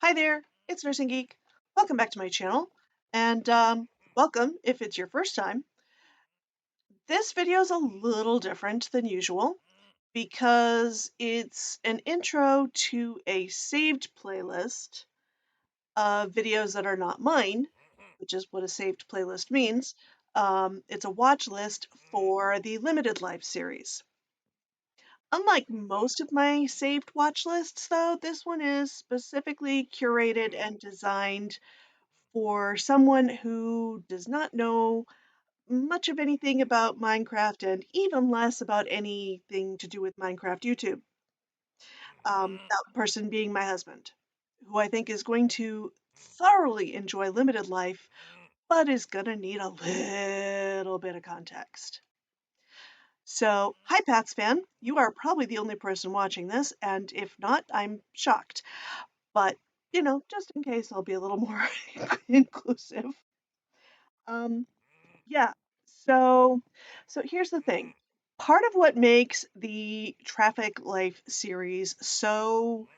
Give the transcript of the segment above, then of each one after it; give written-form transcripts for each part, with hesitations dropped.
Hi there, it's Nursing Geek. Welcome back to my channel, and welcome if it's your first time. This video is a little different than usual because it's an intro to a saved playlist of videos that are not mine, which is what a saved playlist means. It's a watch list for the Limited Life series. Unlike most of my saved watch lists, though, this one is specifically curated and designed for someone who does not know much of anything about Minecraft and even less about anything to do with Minecraft YouTube. That person being my husband, who I think is going to thoroughly enjoy Limited Life, but is going to need a little bit of context. So, hi Pats fan, you are probably the only person watching this, and if not, I'm shocked. But, just in case, I'll be a little more inclusive. Um, Yeah. So here's the thing. Part of what makes the Traffic Life series so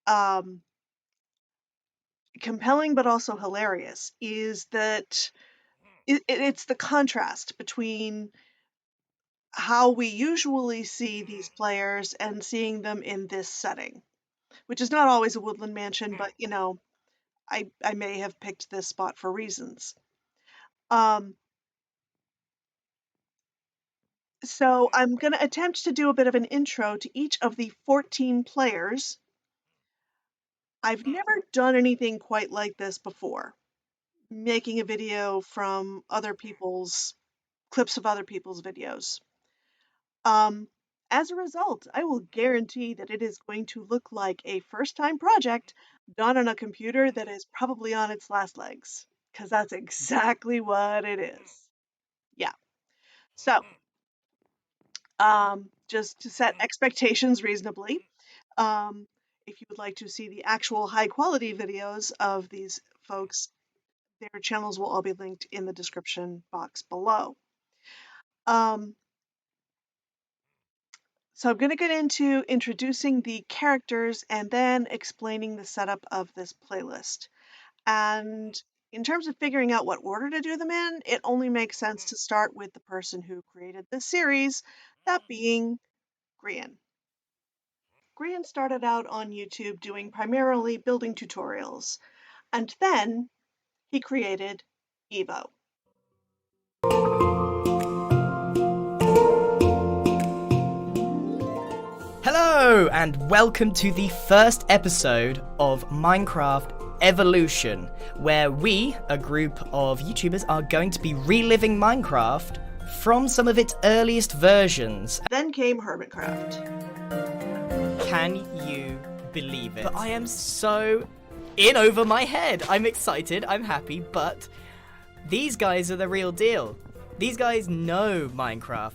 um, compelling but also hilarious is that it's the contrast between how we usually see these players and seeing them in this setting, which is not always a woodland mansion, but I may have picked this spot for reasons. Um, So I'm going to attempt to do a bit of an intro to each of the 14 players. I've never done anything quite like this before, making a video from other people's clips of other people's videos. As a result, I will guarantee that it is going to look like a first-time project done on a computer that is probably on its last legs, because that's exactly what it is. Yeah. So, just to set expectations reasonably, if you would like to see the actual high quality videos of these folks, their channels will all be linked in the description box below. So I'm going to get into introducing the characters and then explaining the setup of this playlist. And in terms of figuring out what order to do them in, it only makes sense to start with the person who created this series, that being Grian. Grian started out on YouTube doing primarily building tutorials, and then he created Evo. Hello, and welcome to the first episode of Minecraft Evolution, where we, a group of YouTubers, are going to be reliving Minecraft from some of its earliest versions. Then came Hermitcraft. Can you believe it? But I am so in over my head. I'm excited, I'm happy, but these guys are the real deal. These guys know Minecraft.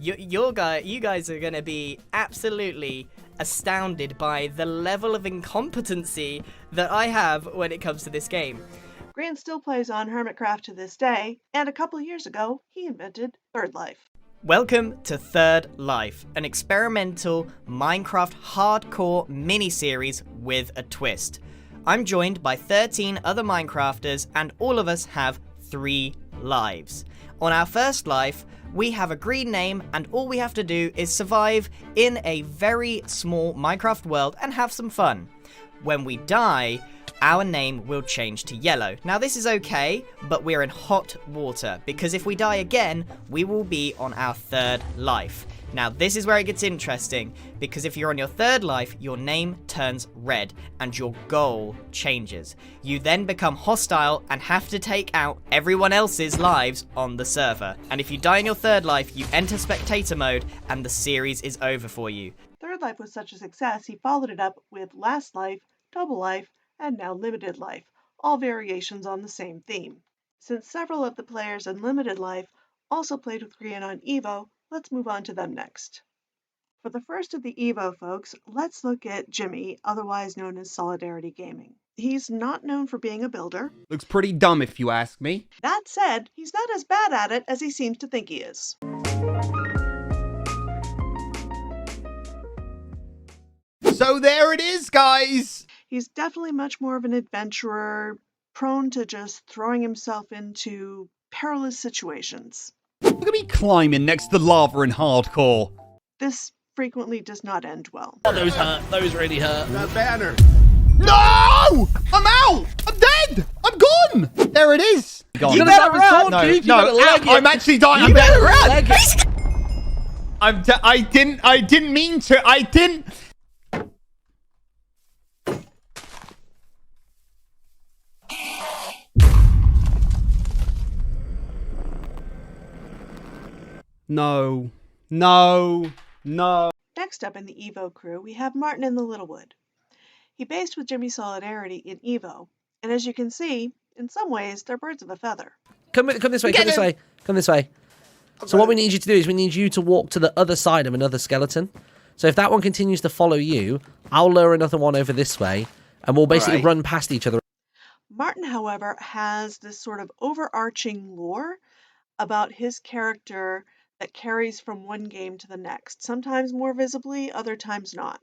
You guys are going to be absolutely astounded by the level of incompetency that I have when it comes to this game. Grian still plays on Hermitcraft to this day, and a couple years ago, he invented Third Life. Welcome to Third Life, an experimental Minecraft hardcore mini-series with a twist. I'm joined by 13 other Minecrafters, and all of us have 3 lives. On our first life, we have a green name, and all we have to do is survive in a very small Minecraft world and have some fun. When we die, our name will change to yellow. Now this is okay, but we're in hot water, because if we die again, we will be on our third life. Now this is where it gets interesting, because if you're on your third life, your name turns red, and your goal changes. You then become hostile and have to take out everyone else's lives on the server. And if you die in your third life, you enter spectator mode, and the series is over for you. Third Life was such a success, he followed it up with Last Life, Double Life, and now Limited Life, all variations on the same theme. Since several of the players in Limited Life also played with Grian on Evo, let's move on to them next. For the first of the Evo folks, let's look at Jimmy, otherwise known as Solidarity Gaming. He's not known for being a builder. Looks pretty dumb if you ask me. That said, he's not as bad at it as he seems to think he is. So there it is, guys! He's definitely much more of an adventurer, prone to just throwing himself into perilous situations. Look at me climbing next to the lava in hardcore. This frequently does not end well. Oh, those hurt. Those really hurt. That banner. No! I'm out! I'm dead! I'm gone! There it is. Gone. You better run, dude. You better leg it. I'm actually dying. I'm better run. I didn't mean to. I didn't. No. No. No. Next up in the Evo crew, we have Martin in the Littlewood. He based with Jimmy Solidarity in Evo, and as you can see, in some ways, they're birds of a feather. Come this way. Come this way. Come this way. So what we need you to do is we need you to walk to the other side of another skeleton. So if that one continues to follow you, I'll lure another one over this way, and we'll basically run past each other. Martin, however, has this sort of overarching lore about his character that carries from one game to the next, sometimes more visibly, other times not.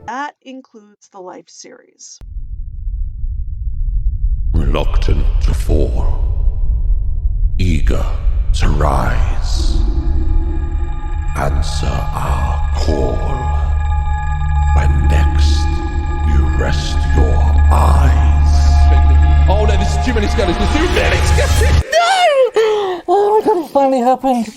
That includes the Life series. Reluctant to fall, eager to rise. Answer our call when next you rest your eyes. Oh no, this is too many skeletons. Too many skeletons. No! Oh my god, it finally happened.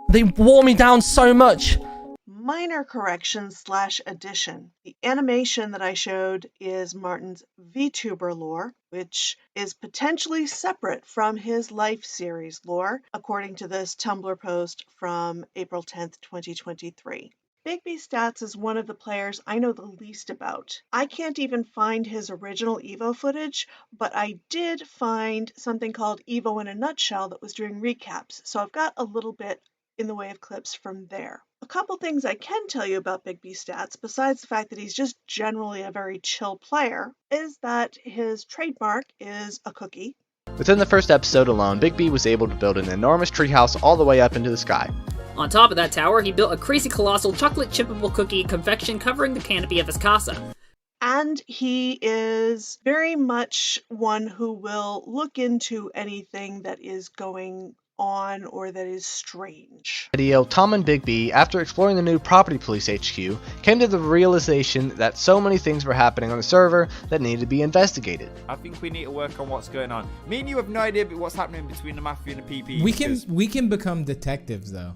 They wore me down so much. Minor correction / addition. The animation that I showed is Martin's VTuber lore, which is potentially separate from his Life series lore, according to this Tumblr post from April 10th, 2023. Bigby Stats is one of the players I know the least about. I can't even find his original Evo footage, but I did find something called Evo in a Nutshell that was doing recaps, so I've got a little bit in the way of clips from there. A couple things I can tell you about Bigby Stats, besides the fact that he's just generally a very chill player, is that his trademark is a cookie. Within the first episode alone, Big B was able to build an enormous treehouse all the way up into the sky. On top of that tower, he built a crazy colossal chocolate chippable cookie confection covering the canopy of his casa. And he is very much one who will look into anything that is going on or that is strange. Video, Tom and Big B, after exploring the new Property Police HQ, came to the realization that so many things were happening on the server that needed to be investigated. I think we need to work on what's going on. Me and you have no idea what's happening between the Mafia and the PP. We can become detectives though.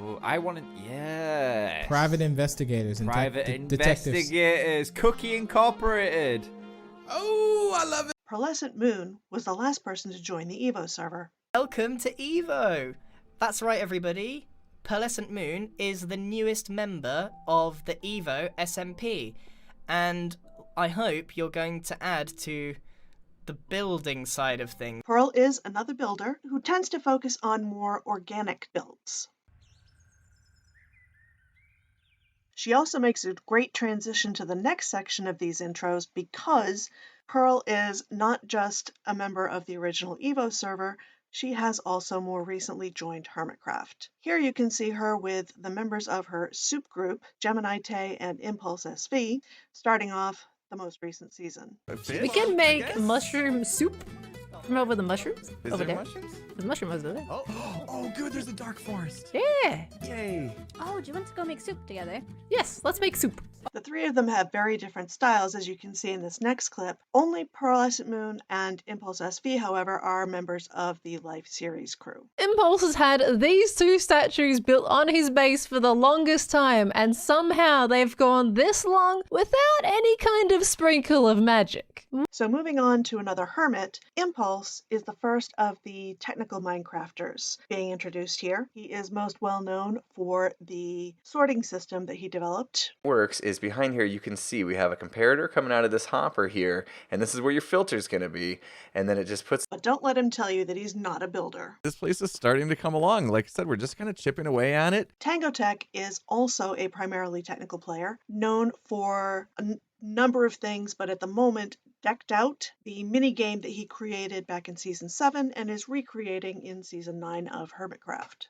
Oh, I want to, yeah. Private investigators and Private detectives. investigators. Cookie Incorporated. Oh, I love it. Pearlescent Moon was the last person to join the Evo server. Welcome to Evo! That's right, everybody. Pearlescent Moon is the newest member of the Evo SMP, and I hope you're going to add to the building side of things. Pearl is another builder who tends to focus on more organic builds. She also makes a great transition to the next section of these intros because Pearl is not just a member of the original Evo server, she has also more recently joined Hermitcraft. Here you can see her with the members of her soup group, L1mited and Impulse SV, starting off the most recent season. We can make mushroom soup from over the mushrooms. Is over there there. mushrooms? There's mushroom over there. Oh, good. There's a dark forest. Yeah. Yay. Oh, do you want to go make soup together? Yes, let's make soup. The three of them have very different styles, as you can see in this next clip. Only Pearlescent Moon and Impulse SV, however, are members of the Life series crew. Impulse has had these two statues built on his base for the longest time, and somehow they've gone this long without any kind of sprinkle of magic. So moving on to another hermit, Impulse is the first of the technical Minecrafters being introduced here. He is most well known for the sorting system that he developed. Works is behind here you can see we have a comparator coming out of this hopper here, and this is where your filter is going to be, and then it just puts. But don't let him tell you that he's not a builder. This place is starting to come along. Like I said, we're just kind of chipping away on it. Tango Tech is also a primarily technical player, known for a number of things, but at the moment Decked Out, the mini game that he created back in Season 7 and is recreating in Season 9 of Hermitcraft.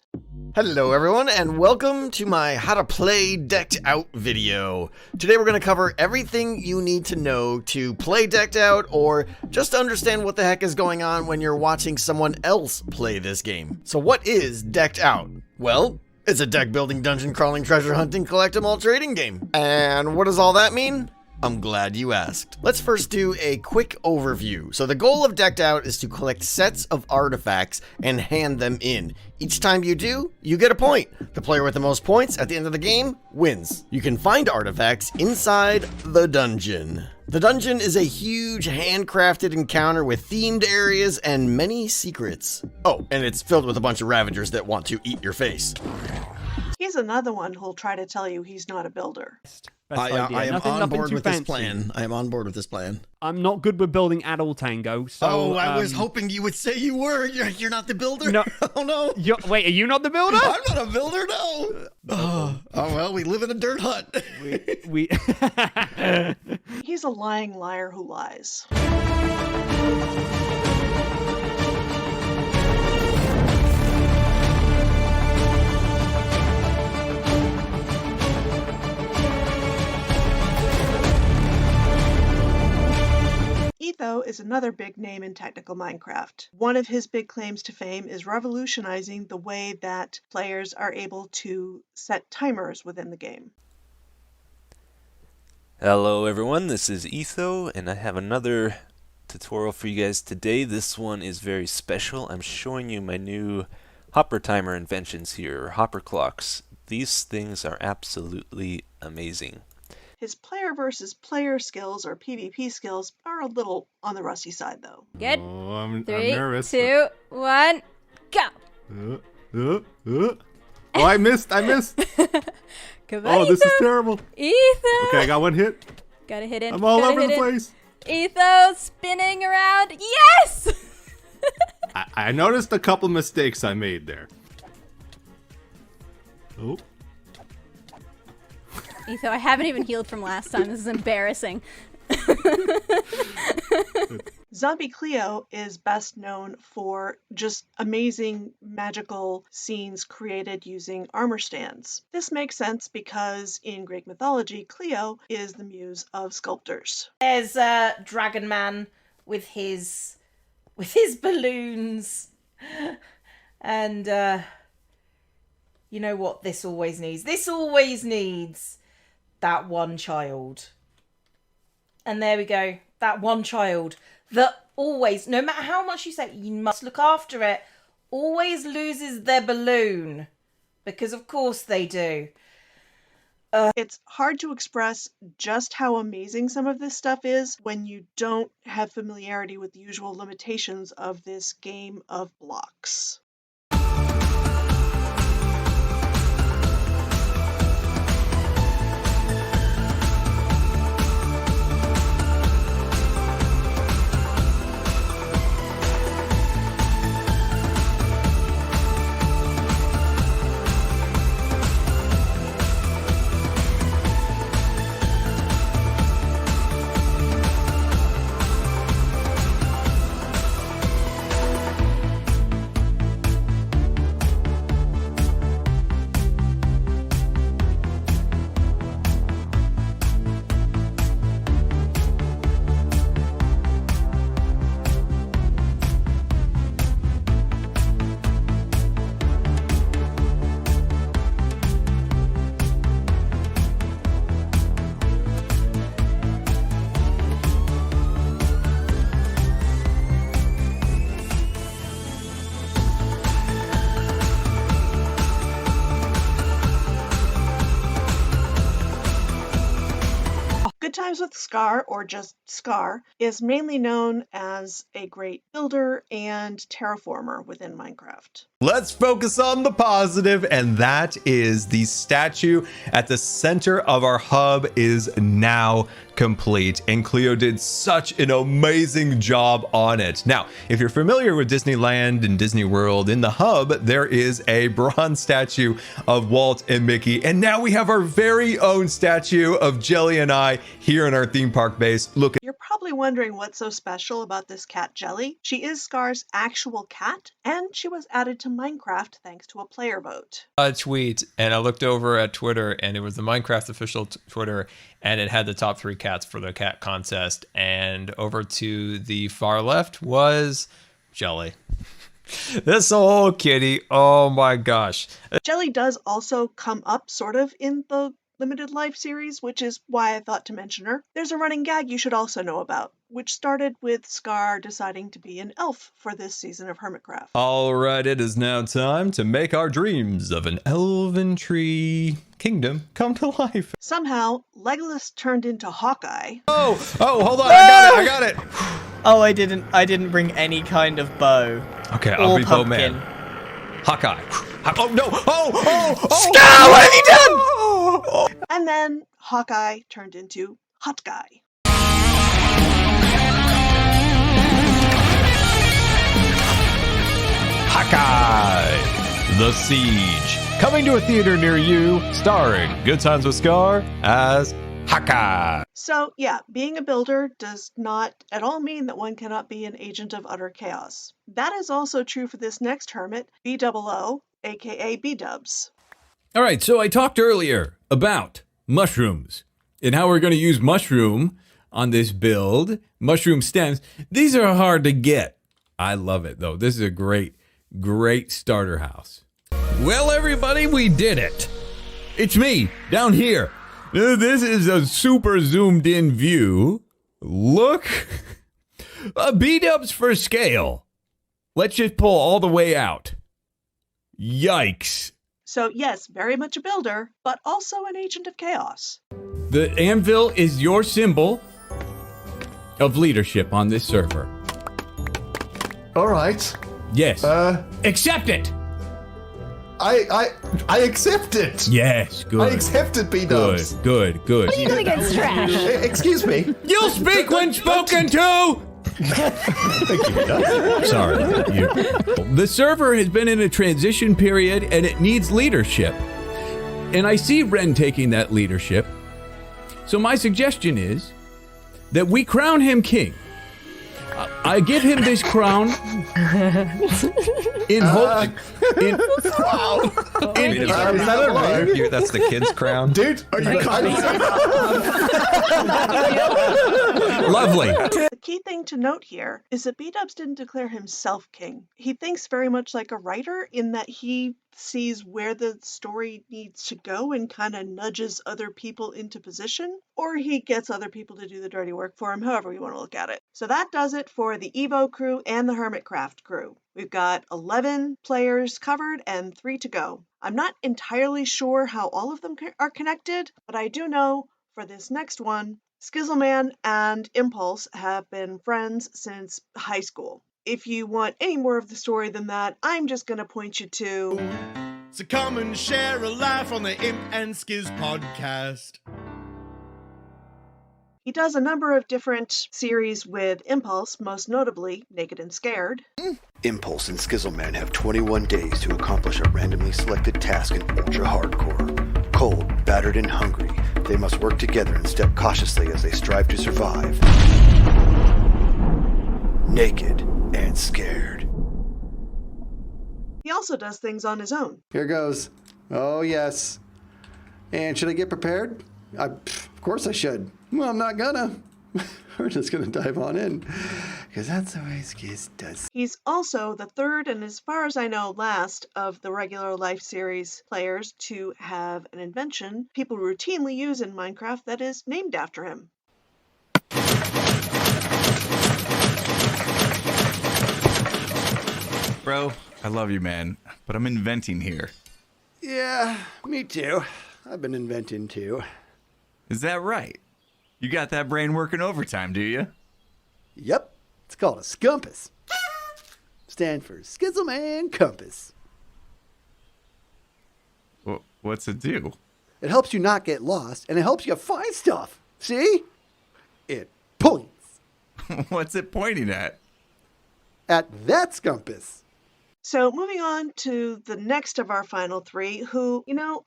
Hello everyone, and welcome to my How to Play Decked Out video. Today we're going to cover everything you need to know to play Decked Out, or just to understand what the heck is going on when you're watching someone else play this game. So what is Decked Out? Well, it's a deck building, dungeon crawling, treasure hunting, collect 'em all trading game. And what does all that mean? I'm glad you asked. Let's first do a quick overview. So the goal of Decked Out is to collect sets of artifacts and hand them in. Each time you do, you get a point. The player with the most points at the end of the game wins. You can find artifacts inside the dungeon. The dungeon is a huge handcrafted encounter with themed areas and many secrets. Oh, and it's filled with a bunch of ravagers that want to eat your face. He's another one who'll try to tell you he's not a builder. I am on board with this plan. I am on board with this plan. I'm not good with building at all, Tango. So, I was hoping you would say you were. You're not the builder? No. Oh, no. Wait, are you not the builder? I'm not a builder, no. Oh, well, we live in a dirt hut. we He's a lying liar who lies. Etho is another big name in technical Minecraft. One of his big claims to fame is revolutionizing the way that players are able to set timers within the game. Hello everyone, this is Etho, and I have another tutorial for you guys today. This one is very special. I'm showing you my new hopper timer inventions here, hopper clocks. These things are absolutely amazing. His player versus player skills, or PvP skills, are a little on the rusty side, though. Good. Oh, I'm 3, nervous. 2, 1, go! Oh, I missed. Come on, Oh, this Etho. is terrible. Etho! Okay, I got one hit. Gotta hit it. I'm all gotta over hit the it. place. Etho spinning around. Yes! I noticed a couple mistakes I made there. Oh. Etho, I haven't even healed from last time. This is embarrassing. Zombie Cleo is best known for just amazing magical scenes created using armor stands. This makes sense because in Greek mythology, Cleo is the muse of sculptors. There's Dragon Man with his balloons, and you know what this always needs? This always needs that one child. And there we go, that one child that always, no matter how much you say you must look after it, always loses their balloon. Because of course they do. It's hard to express just how amazing some of this stuff is when you don't have familiarity with the usual limitations of this game of blocks. Good Times with Scar, or just Scar, is mainly known as a great builder and terraformer within Minecraft. Let's focus on the positive, and that is the statue at the center of our hub is now complete, and Cleo did such an amazing job on it. Now, if you're familiar with Disneyland and Disney World, in the hub there is a bronze statue of Walt and Mickey, and now we have our very own statue of Jelly and I here in our theme park base. Look You're probably wondering what's so special about this cat Jelly. She is Scar's actual cat, and she was added to Minecraft thanks to a player vote. A tweet, and I looked over at Twitter, and it was the Minecraft official Twitter, and it had the top 3 cats for the cat contest. And over to the far left was Jelly. This old kitty, oh my gosh. Jelly does also come up sort of in the limited life series, which is why I thought to mention her. There's a running gag you should also know about, which started with Scar deciding to be an elf for this season of Hermitcraft. All right, it is now time to make our dreams of an elven tree kingdom come to life. Somehow, Legolas turned into Hawkeye. Oh, hold on, I got it. Oh, I didn't bring any kind of bow. Okay, I'll or be pumpkin. Bowman. Hawkeye. Oh no! Oh! Scar, what have you done? And then Hawkeye turned into Hot Guy. Hawkeye, The Siege, coming to a theater near you, starring Good Times with Scar as Hawkeye. So yeah, being a builder does not at all mean that one cannot be an agent of utter chaos. That is also true for this next hermit, BOO, aka B-dubs. All right, so I talked earlier about mushrooms and how we're going to use mushroom on this build. Mushroom stems. These are hard to get. I love it, though. This is a great starter house. Well, everybody, we did it. It's me, down here. This is a super zoomed in view. Look. B-dubs for scale. Let's just pull all the way out. Yikes. So yes, very much a builder, but also an agent of chaos. The anvil is your symbol of leadership on this server. All right. Yes. Accept it. I accept it. Yes, good. I accept it, B-dubs. Good. What are you doing against trash? Excuse me. You'll speak when spoken to. Thank you, B-dubs. Sorry. The server has been in a transition period and it needs leadership. And I see Ren taking that leadership. So my suggestion is that we crown him king. I give him this crown in hope. That's the kid's crown. Dude, are you Lovely. The key thing to note here is that B-dubs didn't declare himself king. He thinks very much like a writer in that he sees where the story needs to go and kind of nudges other people into position, or he gets other people to do the dirty work for him, however you want to look at it. So that does it for the Evo crew and the Hermitcraft crew. We've got 11 players covered and 3 to go. I'm not entirely sure how all of them are connected, but I do know for this next one, Skizzleman and Impulse have been friends since high school. If you want any more of the story than that, I'm just going to point you to... So come and share a laugh on the Imp and Skiz podcast. He does a number of different series with Impulse, most notably Naked and Scared. Impulse and Skizzleman have 21 days to accomplish a randomly selected task in Ultra Hardcore. Cold, battered, and hungry, they must work together and step cautiously as they strive to survive. Naked and Scared. He also does things on his own. Here goes. Oh, yes. And should I get prepared? Of course I should. Well, I'm not gonna. We're just gonna dive on in. Because that's the way Skiz does. He's also the third, and as far as I know, last of the regular life series players to have an invention people routinely use in Minecraft that is named after him. Bro, I love you, man, but I'm inventing here. Yeah, me too. I've been inventing too. Is that right? You got that brain working overtime, do you? Yep. It's called a Scumpus. Stand for Skizzleman Compass. What's it do? It helps you not get lost, and it helps you find stuff. See? It points. What's it pointing at? At that Scumpus. So moving on to the next of our final three, who,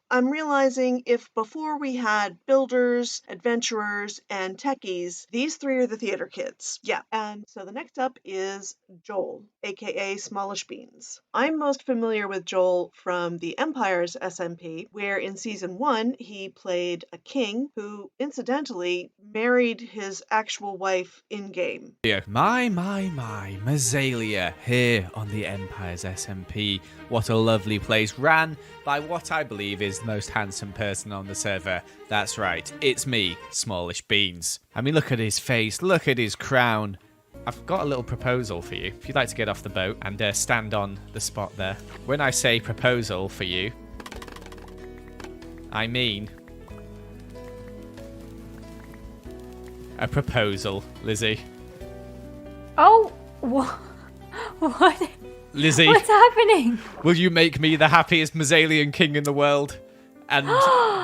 I'm realizing if before we had builders, adventurers, and techies, these three are the theater kids. Yeah. And so the next up is Joel, aka Smallish Beans. I'm most familiar with Joel from the Empire's SMP, where in season 1 he played a king who incidentally married his actual wife in-game. My, Mazalia here on the Empire's SMP. What a lovely place, ran by what I believe is the most handsome person on the server. That's right, it's me, Smallish Beans. I mean, look at his face, look at his crown. I've got a little proposal for you. If you'd like to get off the boat and stand on the spot there. When I say proposal for you, I mean a proposal, Lizzie. Oh, what? Lizzie. What's happening? Will you make me the happiest Mazalian king in the world and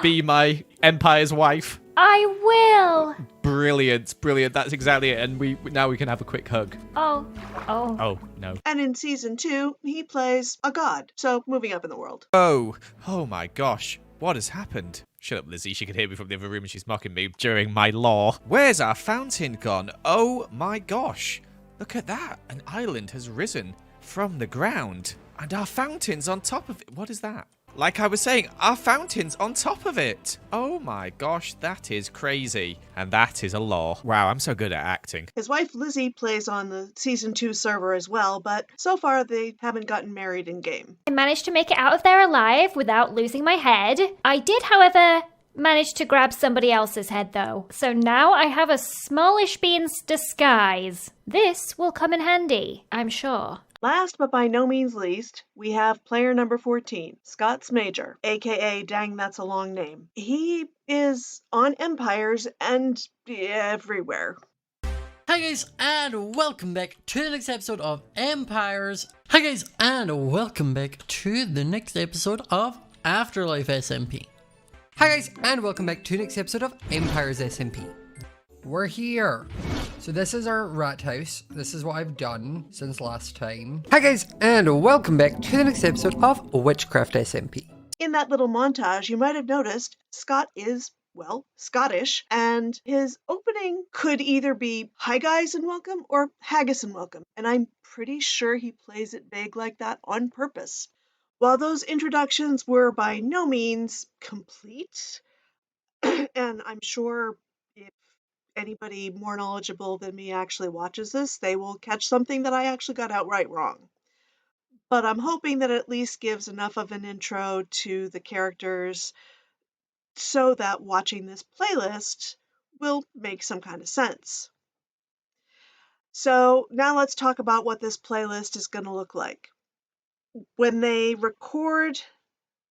be my Empire's wife? I will. Brilliant, brilliant. That's exactly it. And now we can have a quick hug. Oh. Oh, no. And in season 2, he plays a god. So moving up in the world. Oh my gosh. What has happened? Shut up, Lizzie. She can hear me from the other room and she's mocking me during my lore. Where's our fountain gone? Oh my gosh. Look at that. An island has risen from the ground. And our fountain's on top of it. What is that? Like I was saying, our fountain's on top of it. Oh my gosh, that is crazy. And that is a lore. Wow, I'm so good at acting. His wife Lizzie plays on the season 2 server as well, but so far they haven't gotten married in game. I managed to make it out of there alive without losing my head. I did, however, manage to grab somebody else's head though. So now I have a Smallish Beans disguise. This will come in handy, I'm sure. Last but by no means least, we have player number 14, Scott's Major, aka Dang That's a Long Name. He is on Empires and everywhere. Hi guys, and welcome back to the next episode of Empires. Hi guys, and welcome back to the next episode of Afterlife SMP. Hi guys, and welcome back to the next episode of Empires SMP. We're here. So this is our rat house. This is what I've done since last time. Hi guys, and welcome back to the next episode of Witchcraft SMP. In that little montage, you might have noticed Scott is, well, Scottish, and his opening could either be Hi guys and welcome or Haggis and welcome, and I'm pretty sure he plays it vague like that on purpose. While those introductions were by no means complete, and I'm sure if anybody more knowledgeable than me actually watches this, they will catch something that I actually got outright wrong. But I'm hoping that it at least gives enough of an intro to the characters so that watching this playlist will make some kind of sense. So now let's talk about what this playlist is going to look like. When they record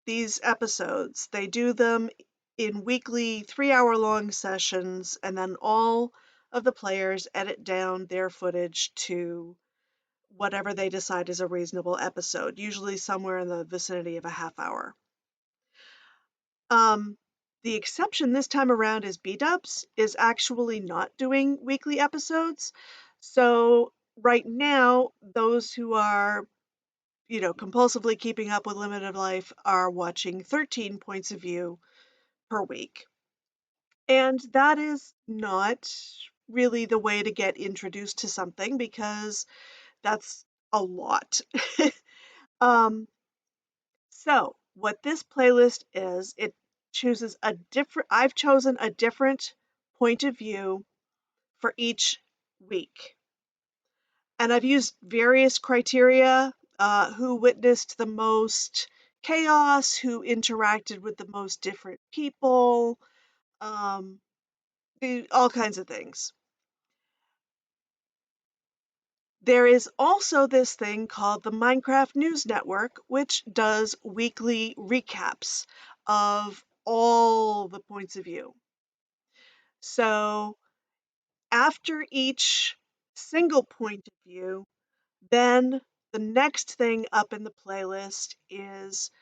these episodes, they do them in weekly 3-hour-long sessions, and then all of the players edit down their footage to whatever they decide is a reasonable episode, usually somewhere in the vicinity of a half hour. The exception this time around is B-Dubs is actually not doing weekly episodes. So right now, those who are, compulsively keeping up with Limited Life are watching 13 points of view per week. And that is not really the way to get introduced to something because that's a lot. So what this playlist is, it chooses I've chosen a different point of view for each week. And I've used various criteria, who witnessed the most chaos, who interacted with the most different people, all kinds of things. There is also this thing called the Minecraft News Network, which does weekly recaps of all the points of view. So after each single point of view, then the next thing up in the playlist is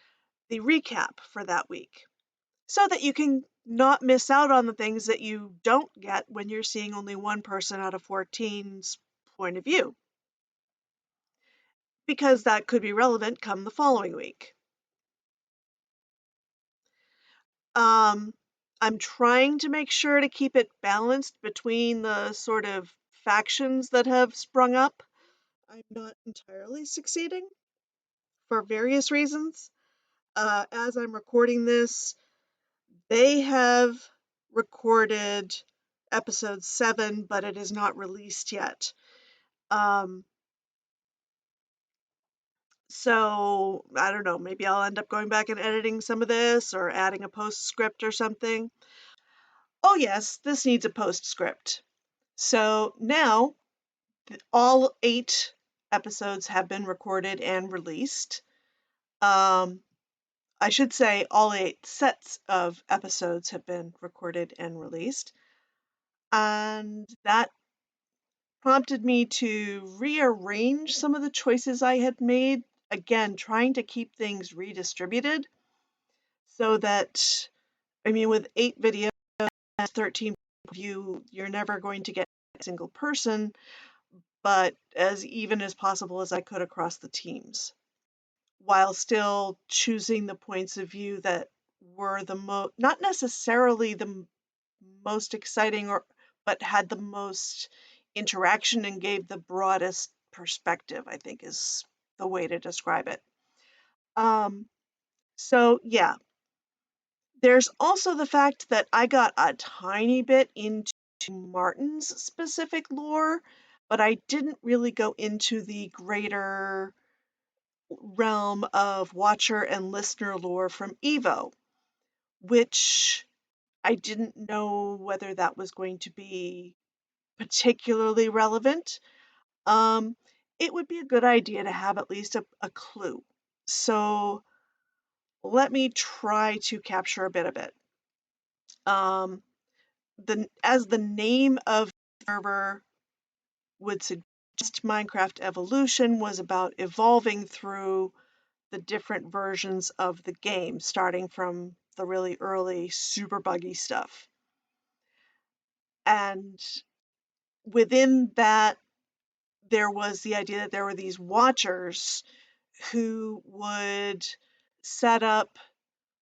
the recap for that week, so that you can not miss out on the things that you don't get when you're seeing only one person out of 14's point of view. because that could be relevant come the following week. I'm trying to make sure to keep it balanced between the sort of factions that have sprung up. I'm not entirely succeeding for various reasons. As I'm recording this, they have recorded episode 7, but it is not released yet. So I don't know, maybe I'll end up going back and editing some of this or adding a postscript or something. Oh yes, this needs a postscript. So now all 8 episodes have been recorded and released. I should say all 8 sets of episodes have been recorded and released. And that prompted me to rearrange some of the choices I had made, again, trying to keep things redistributed so that, I mean, with 8 videos, 13 you're never going to get a single person, but as even as possible as I could across the teams, while still choosing the points of view that were the not necessarily the most exciting but had the most interaction and gave the broadest perspective, I think is the way to describe it. So yeah, there's also the fact that I got a tiny bit into Martin's specific lore, but I didn't really go into the greater realm of watcher and listener lore from Evo, which I didn't know whether that was going to be particularly relevant. It would be a good idea to have at least a clue. So let me try to capture a bit of it. As the name of the server would suggest, Minecraft Evolution was about evolving through the different versions of the game, starting from the really early super buggy stuff. And within that, there was the idea that there were these watchers who would set up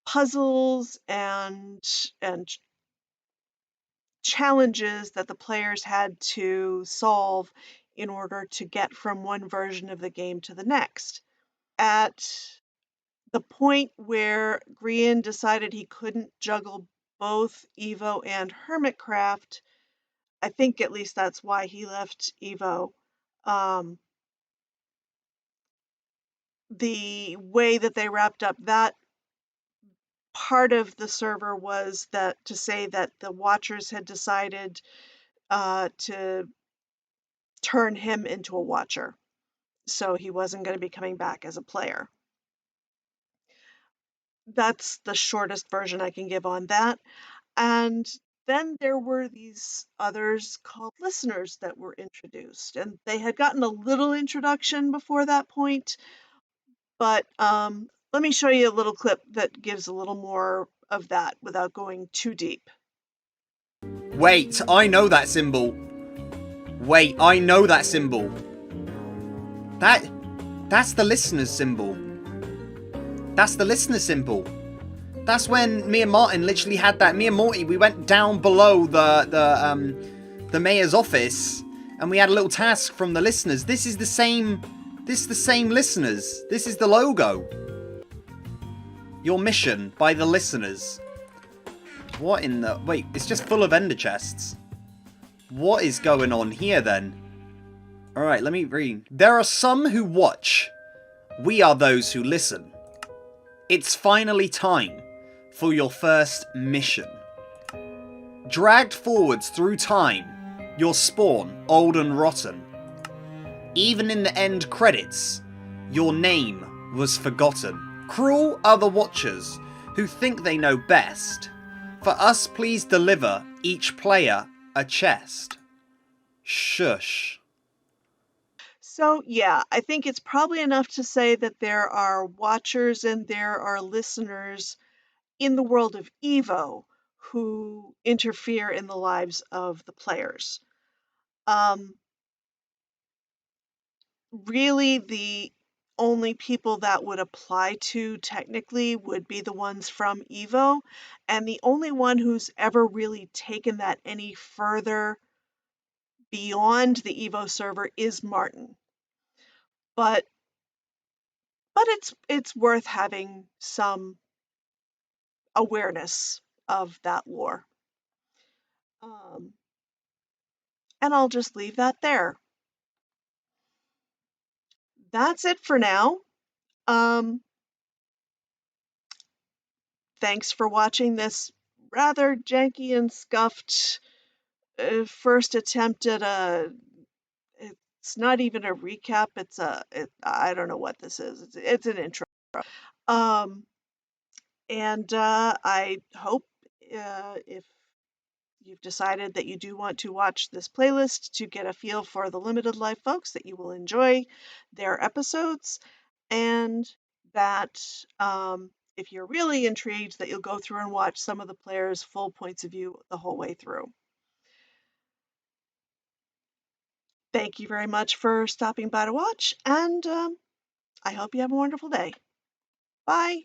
puzzles and challenges that the players had to solve in order to get from one version of the game to the next. At the point where Grian decided he couldn't juggle both Evo and Hermitcraft, I think at least that's why he left Evo. The way that they wrapped up that part of the server was that to say that the watchers had decided to turn him into a watcher, so he wasn't going to be coming back as a player. That's the shortest version I can give on that. And then there were these others called listeners that were introduced, and they had gotten a little introduction before that point, but let me show you a little clip that gives a little more of that without going too deep. Wait, I know that symbol. Wait, I know that symbol. That's the listener's symbol. That's the listener symbol. That's when me and Martin literally had that. Me and Morty, we went down below the mayor's office, and we had a little task from the listeners. This is the same listeners. This is the logo. Your mission by the listeners. What in the... Wait, it's just full of ender chests. What is going on here then? Alright, let me read. There are some who watch. We are those who listen. It's finally time for your first mission. Dragged forwards through time, your spawn old and rotten. Even in the end credits, your name was forgotten. Cruel are the watchers who think they know best. For us, please deliver each player a chest. Shush. So yeah, I think it's probably enough to say that there are watchers and there are listeners in the world of Evo who interfere in the lives of the players. Really, the only people that would apply to technically would be the ones from Evo, and the only one who's ever really taken that any further beyond the Evo server is Martin. But it's worth having some awareness of that lore. And I'll just leave that there. That's it for now. Thanks for watching this rather janky and scuffed first attempt at it's not even a recap, I don't know what this is. It's an intro. I hope if you've decided that you do want to watch this playlist to get a feel for the Limited Life folks, that you will enjoy their episodes, and that if you're really intrigued, that you'll go through and watch some of the players' full points of view the whole way through. Thank you very much for stopping by to watch, and I hope you have a wonderful day. Bye.